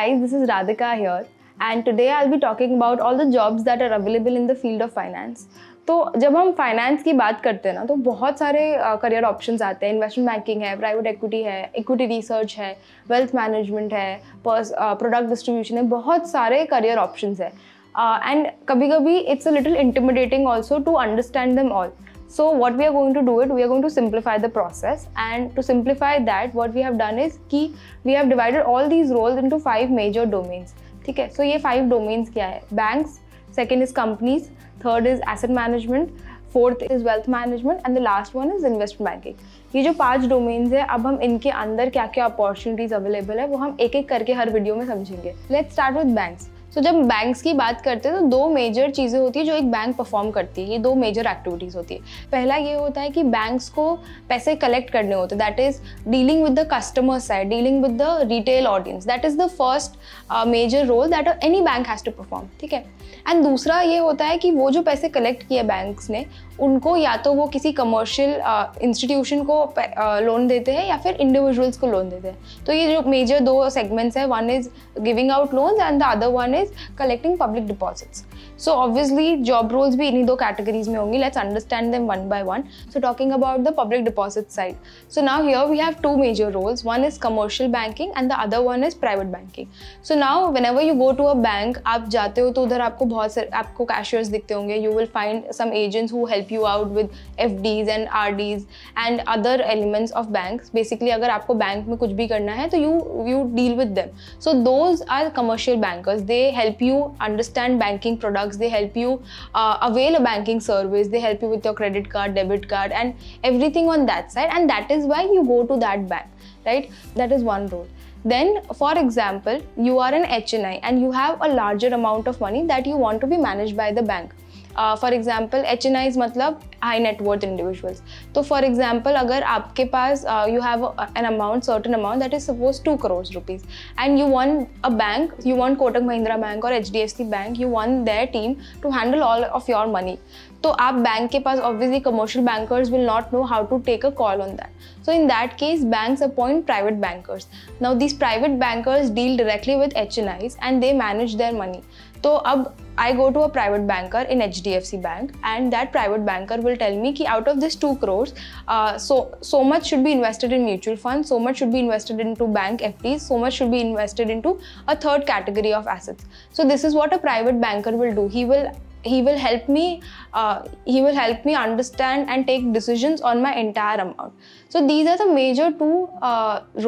guys, this is Radhika here and today I'll be talking about all the jobs that are available in the field of finance. तो जब हम finance की बात करते हैं ना तो बहुत सारे करियर ऑप्शंस आते हैं. इन्वेस्टमेंट बैंकिंग है, प्राइवेट इक्विटी है, इक्विटी रिसर्च है, वेल्थ मैनेजमेंट है, प्रोडक्ट डिस्ट्रीब्यूशन है, बहुत सारे करियर ऑप्शंस है. एंड कभी कभी it's a little intimidating also to understand them all. So what we are going to do it, we are going to simplify the process, and to simplify that what we have done is कि we have divided all these roles into 5 major domains. ठीक है, so ये 5 domains क्या है? Banks, second is companies, third is asset management, fourth is wealth management and the last one is investment banking. ये जो 5 domains है, अब हम इनके अंदर क्या क्या opportunities available है वो हम एक एक करके हर वीडियो में समझेंगे. Let's start with banks. तो जब बैंक्स की बात करते हैं तो 2 मेजर चीज़ें होती है जो एक बैंक परफॉर्म करती है. ये 2 मेजर एक्टिविटीज़ होती है. पहला ये होता है कि बैंक्स को पैसे कलेक्ट करने होते हैं, that is dealing with the customer side, dealing with the retail audience. That is the first major role that any bank has to perform. ठीक है. एंड दूसरा ये होता है कि वो जो पैसे कलेक्ट किए बैंक्स ने उनको या तो वो किसी कमर्शियल इंस्टीट्यूशन को लोन देते हैं या फिर इंडिविजुअल्स को लोन देते हैं. तो ये जो मेजर 2 सेगमेंट्स है, one is giving out loans and the other one is collecting public deposits. So obviously job roles भी इन्हीं 2 categories में होंगी. Let's understand them one by one. So talking about the public deposit side. So now here we have 2 major roles. One is commercial banking and the other one is private banking. So now whenever you go to a bank, आप जाते हो तो उधर आपको बहुत सारे आपको cashiers दिखते होंगे. You will find some agents who help you out with FDs and RDs and other elements of banks. Basically अगर आपको बैंक में कुछ भी करना है तो you deal with them. So those are commercial bankers. They help you understand banking products, they help you avail a banking service, they help you with your credit card, debit card and everything on that side, and that is why you go to that bank, right? That is one role. Then for example, you are an HNI and you have a larger amount of money that you want to be managed by the bank. For example, HNIs मतलब high net worth individuals. तो for example अगर आपके पास you have an amount, certain amount that is suppose 2 crores rupees and you want a bank, you want Kotak Mahindra Bank or HDFC Bank, you want their team to handle all of your money. तो आप bank के पास obviously commercial bankers will not know how to take a call on that. So in that case, banks appoint private bankers. Now these private bankers deal directly with HNIs and they manage their money. तो अब I go to a private banker in HDFC Bank and that private banker will tell me कि out of this 2 crores, so much should be invested in mutual funds, so much should be invested into bank FDs, so much should be invested into a third category of assets. So this is what a private banker will do. He will help me understand and take decisions on my entire amount. So these are the major 2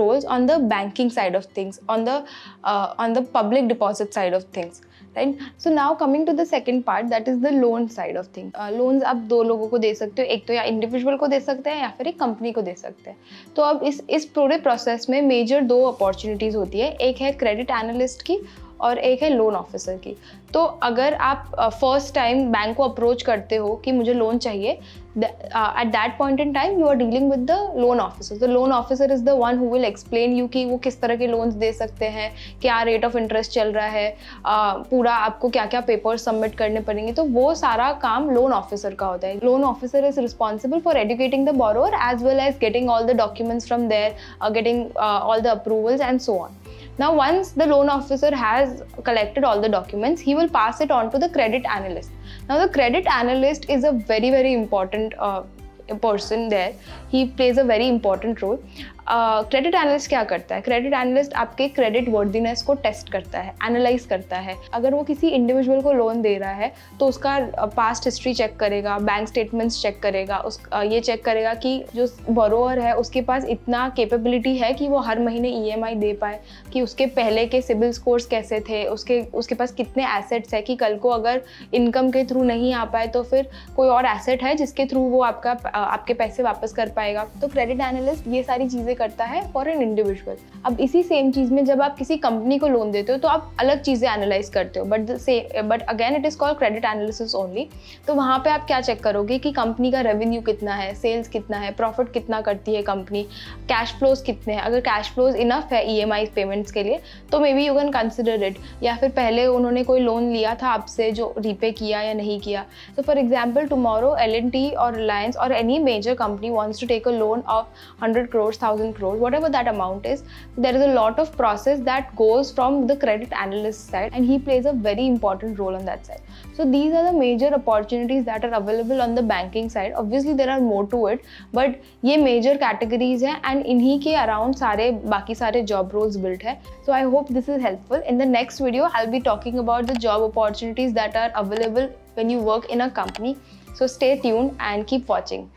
roles on the banking side of things, on the public deposit side of things, right? So now coming to the second part, that is the loan side of things. Loans आप 2 लोगों को दे सकते हो, एक तो या individual को दे सकते हैं या फिर एक कंपनी को दे सकते हैं. तो अब इस पूरे प्रोसेस में मेजर 2 अपॉर्चुनिटीज़ होती है. एक है क्रेडिट एनालिस्ट की और एक है लोन ऑफिसर की. तो अगर आप फर्स्ट टाइम बैंक को अप्रोच करते हो कि मुझे लोन चाहिए, at that point in time you are dealing with the loan officer. The loan officer is the one who will explain you कि वो किस तरह के लोन्स दे सकते हैं, क्या रेट ऑफ इंटरेस्ट चल रहा है, पूरा आपको क्या क्या पेपर्स सबमिट करने पड़ेंगे. तो वो सारा काम लोन ऑफिसर का होता है. Loan officer is responsible for educating the borrower as well as getting all the documents from there, getting all the approvals and so on. Now once the loan officer has collected all the documents, he will pass it on to the credit analyst. Now the credit analyst is a very important person there. He plays a very important role. Credit analyst क्या करता है? Credit analyst आपके credit worthiness को test करता है, analyse करता है. अगर वो किसी इंडिविजुअल को लोन दे रहा है तो उसका पास्ट हिस्ट्री चेक करेगा, बैंक स्टेटमेंट्स चेक करेगा, ये चेक करेगा कि जो बोरोवर है उसके पास इतना कैपेबिलिटी है कि वो हर महीने EMI दे पाए, कि उसके पहले के सिबिल स्कोर्स कैसे थे, उसके पास कितने एसेट्स है, कि कल को अगर इनकम के थ्रू नहीं आ पाए तो फिर कोई और एसेट है जिसके थ्रू वो आपके पैसे वापस कर पाएगा. तो क्रेडिट एनालिस्ट ये सारी चीज़ें करता है फॉर एन इंडिविजुअल. अब इसी सेम चीज़ में जब आप किसी कंपनी को लोन देते हो तो आप अलग चीज़ें एनालाइज करते हो, but again it is called credit analysis only. तो वहाँ पे आप क्या चेक करोगे कि कंपनी का रेवेन्यू कितना है, सेल्स कितना है, प्रॉफिट कितना करती है कंपनी, कैश फ्लोज कितने हैं. अगर कैश फ्लोज इनफ है EMI पेमेंट्स के लिए तो may be you can consider it. या फिर पहले उन्होंने कोई लोन लिया था आपसे जो रीपे किया या नहीं किया. तो फॉर एग्जाम्पल टुमारो L&T और रिलायंस और any major company wants to take a loan of 100 crores, 1000 10,000 crores, whatever that amount is, there is a lot of process that goes from the credit analyst side, and he plays a very important role on that side. So these are the major opportunities that are available on the banking side. Obviously there are more to it, but ये major categories हैं and इन्हीं के around सारे बाकी सारे job roles built है. So I hope this is helpful. In the next video, I'll be talking about the job opportunities that are available when you work in a company. So stay tuned and keep watching.